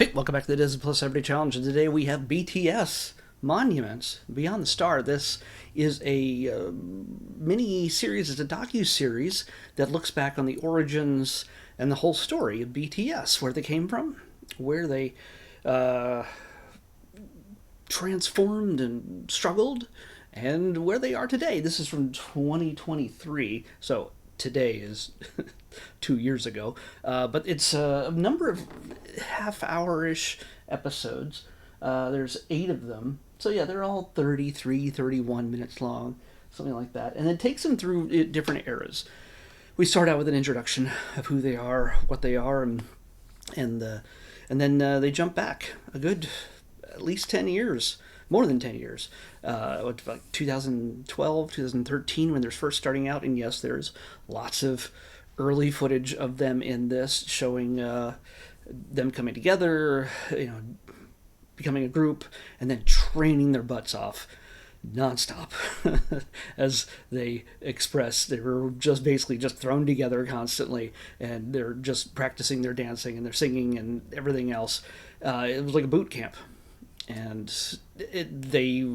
Hey, welcome back to the Disney Plus Everyday Challenge, and today we have BTS Monuments Beyond the Star. This is a mini series, it's a docu-series that looks back on the origins and the whole story of BTS, where they came from, where they uh, transformed and struggled, and where they are today. This is from 2023, so today is 2 years ago. But it's a number of half-hour-ish episodes. There's 8 of them. So yeah, they're all 33, 31 minutes long, something like that. And it takes them through different eras. We start out with an introduction of who they are, what they are, and then they jump back a good at least 10 years, more than 10 years, like 2012, 2013 when they're first starting out. And yes, there's lots of early footage of them in this showing them coming together, becoming a group, and then training their butts off nonstop. As they express, they were just basically just thrown together constantly, and they're just practicing their dancing and their singing and everything else. It was like a boot camp, and they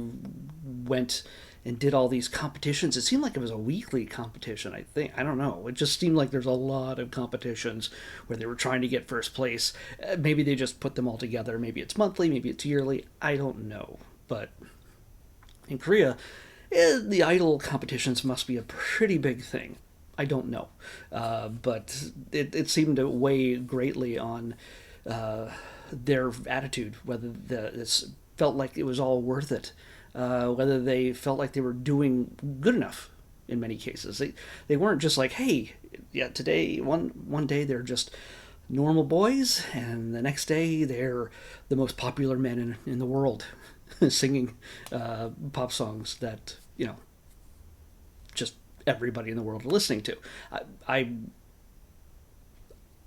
went and did all these competitions. It seemed like it was a weekly competition, I think. I don't know. It just seemed like there's a lot of competitions where they were trying to get first place. Maybe they just put them all together. Maybe it's monthly, maybe it's yearly. I don't know. But in Korea, the idol competitions must be a pretty big thing. I don't know. But it seemed to weigh greatly on their attitude, whether this felt like it was all worth it. Whether they felt like they were doing good enough in many cases. They weren't just like, hey, yeah, today, one day they're just normal boys, and the next day they're the most popular men in the world singing pop songs that, just everybody in the world are listening to.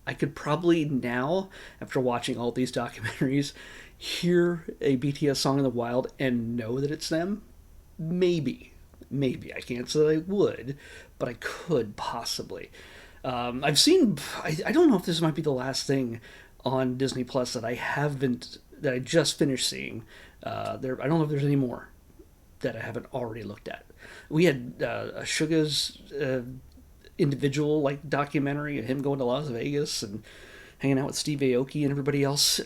I could probably now, after watching all these documentaries, hear a BTS song in the wild and know that it's them. Maybe. I can't say I would, but I could possibly. I've seen. I don't know if this might be the last thing on Disney Plus that that I just finished seeing. I don't know if there's any more that I haven't already looked at. We had a Suga's individual documentary of him going to Las Vegas and hanging out with Steve Aoki and everybody else.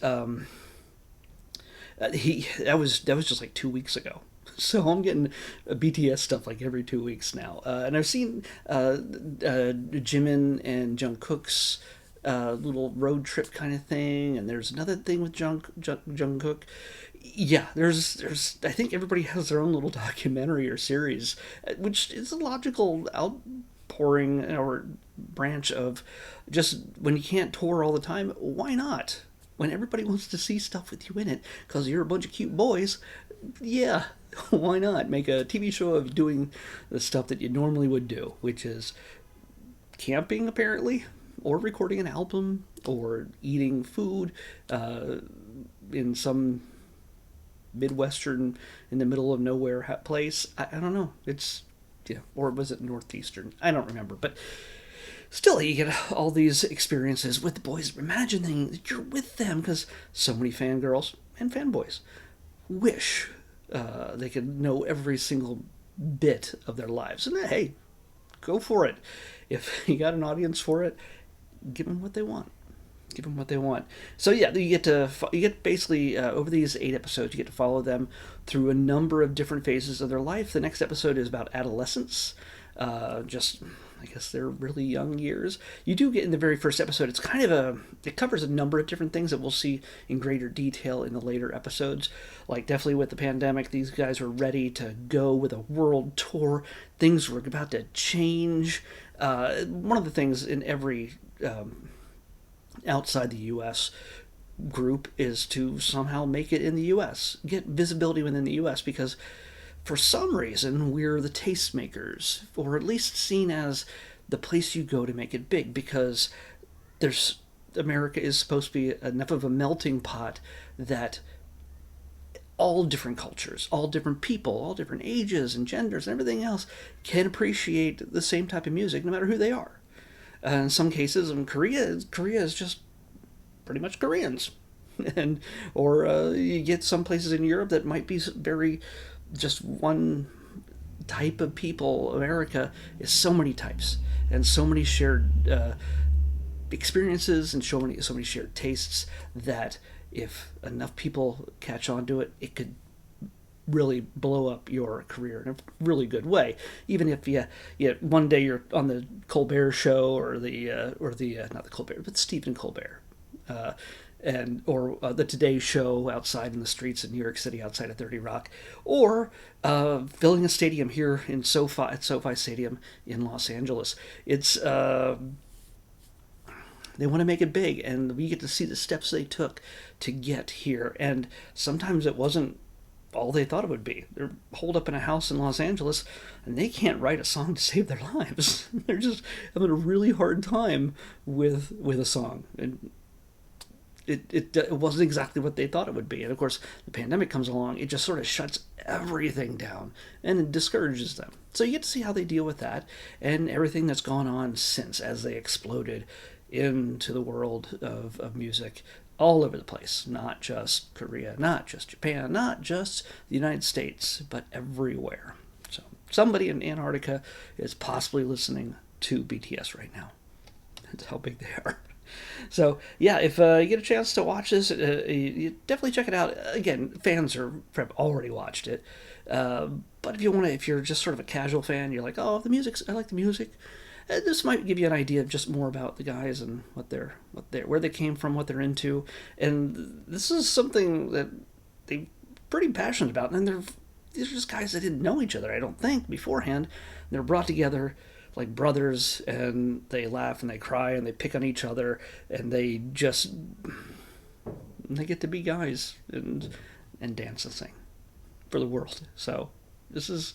That was just like 2 weeks ago. So I'm getting BTS stuff like every 2 weeks now, and I've seen Jimin and Jungkook's little road trip kind of thing, and there's another thing with Jungkook. Yeah, there's I think everybody has their own little documentary or series, which is a logical outpouring or branch of just when you can't tour all the time, why not? When everybody wants to see stuff with you in it because you're a bunch of cute boys, yeah, why not make a TV show of doing the stuff that you normally would do, which is camping apparently, or recording an album, or eating food in some midwestern, in the middle of nowhere place. I don't know. It's, yeah, or was it northeastern? I don't remember, but still, you get all these experiences with the boys. Imagining that you're with them, because so many fangirls and fanboys wish they could know every single bit of their lives. And hey, go for it. If you got an audience for it, give them what they want. Give them what they want. So yeah, you get basically over these 8 episodes, you get to follow them through a number of different phases of their life. The next episode is about adolescence. I guess they're really young years. You do get in the very first episode, it covers a number of different things that we'll see in greater detail in the later episodes. Like definitely with the pandemic, these guys were ready to go with a world tour. Things were about to change. One of the things in every outside the U.S. group is to somehow make it in the U.S., get visibility within the U.S., because for some reason, we're the tastemakers, or at least seen as the place you go to make it big, because America is supposed to be enough of a melting pot that all different cultures, all different people, all different ages and genders and everything else can appreciate the same type of music no matter who they are. In some cases, in Korea is just pretty much Koreans. and or you get some places in Europe that might be very just one type of people. America is so many types and so many shared experiences and so many shared tastes that if enough people catch on to it, it could really blow up your career in a really good way. Even if you one day you're on the Colbert Show or the not the Colbert but Stephen Colbert, and the Today Show outside in the streets of New York City outside of 30 Rock, or filling a stadium here in SoFi Stadium in Los Angeles. It's they want to make it big, and we get to see the steps they took to get here. And sometimes it wasn't all they thought it would be. They're holed up in a house in Los Angeles, and they can't write a song to save their lives. They're just having a really hard time with a song, and it wasn't exactly what they thought it would be. And of course, the pandemic comes along, it just sort of shuts everything down and it discourages them. So you get to see how they deal with that and everything that's gone on since, as they exploded into the world of music all over the place. Not just Korea, not just Japan, not just the United States, but everywhere. So somebody in Antarctica is possibly listening to BTS right now. That's how big they are. So yeah, if you get a chance to watch this, you definitely check it out. Again, fans have already watched it, but if you're just sort of a casual fan, you're like, oh, I like the music. This might give you an idea of just more about the guys and where they came from, what they're into, and this is something that they're pretty passionate about. And these are just guys that didn't know each other, I don't think, beforehand. They're brought together like brothers, and they laugh and they cry and they pick on each other, and they get to be guys and dance and sing for the world. So this is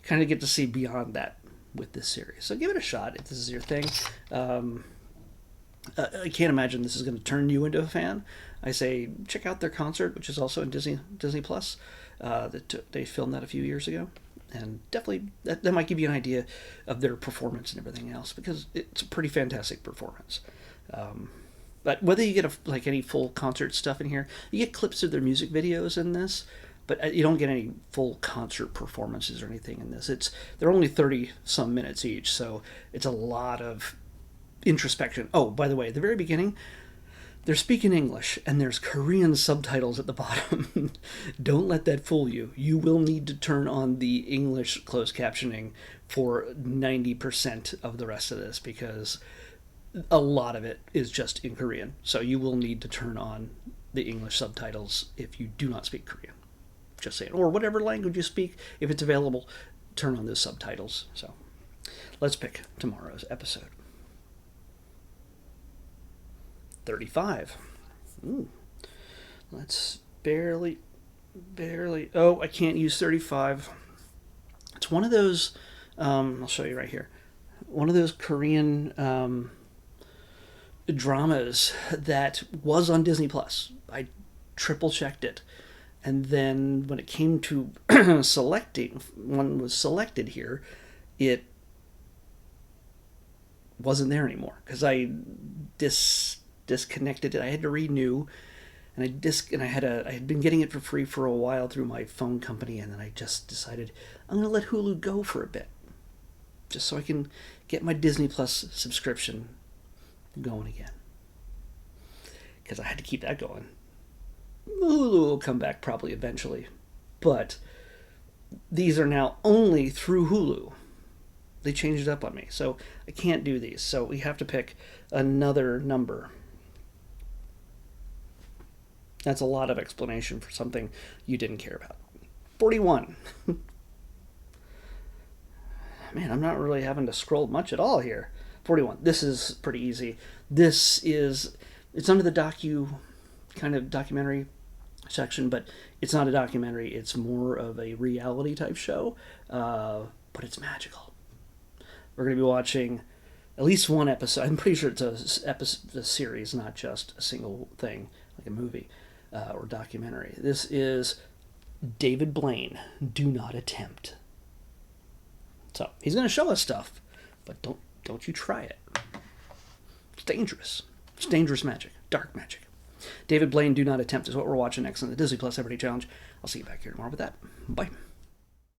kind of get to see beyond that with this series. So give it a shot if this is your thing. I can't imagine this is going to turn you into a fan. I say check out their concert, which is also in Disney Plus. They filmed that a few years ago. And definitely that might give you an idea of their performance and everything else, because it's a pretty fantastic performance. But whether you get any full concert stuff in here, you get clips of their music videos in this, but you don't get any full concert performances or anything in this. They're only 30 some minutes each, so it's a lot of introspection. Oh, by the way, at the very beginning, they're speaking English, and there's Korean subtitles at the bottom. Don't let that fool you. You will need to turn on the English closed captioning for 90% of the rest of this, because a lot of it is just in Korean. So you will need to turn on the English subtitles if you do not speak Korean. Just saying. Or whatever language you speak, if it's available, turn on those subtitles. So let's pick tomorrow's episode. 35. Ooh. Let's barely. Oh, I can't use 35. It's one of those. I'll show you right here. One of those Korean dramas that was on Disney Plus. I triple checked it, and then when it came to selecting, one was selected here, it wasn't there anymore because I disconnected it. I had to renew, and I had been getting it for free for a while through my phone company, and then I just decided I'm going to let Hulu go for a bit, just so I can get my Disney Plus subscription going again, because I had to keep that going. Hulu will come back probably eventually, but these are now only through Hulu. They changed it up on me, so I can't do these. So we have to pick another number. That's a lot of explanation for something you didn't care about. 41. Man, I'm not really having to scroll much at all here. 41. This is pretty easy. It's under the documentary section, but it's not a documentary. It's more of a reality type show, but it's magical. We're going to be watching at least one episode. I'm pretty sure it's a series, not just a single thing, like a movie or documentary. This is David Blaine, Do Not Attempt. So he's going to show us stuff, but don't you try it. It's dangerous. It's dangerous magic, dark magic. David Blaine, Do Not Attempt is what we're watching next on the Disney Plus Everyday Challenge. I'll see you back here tomorrow with that. Bye.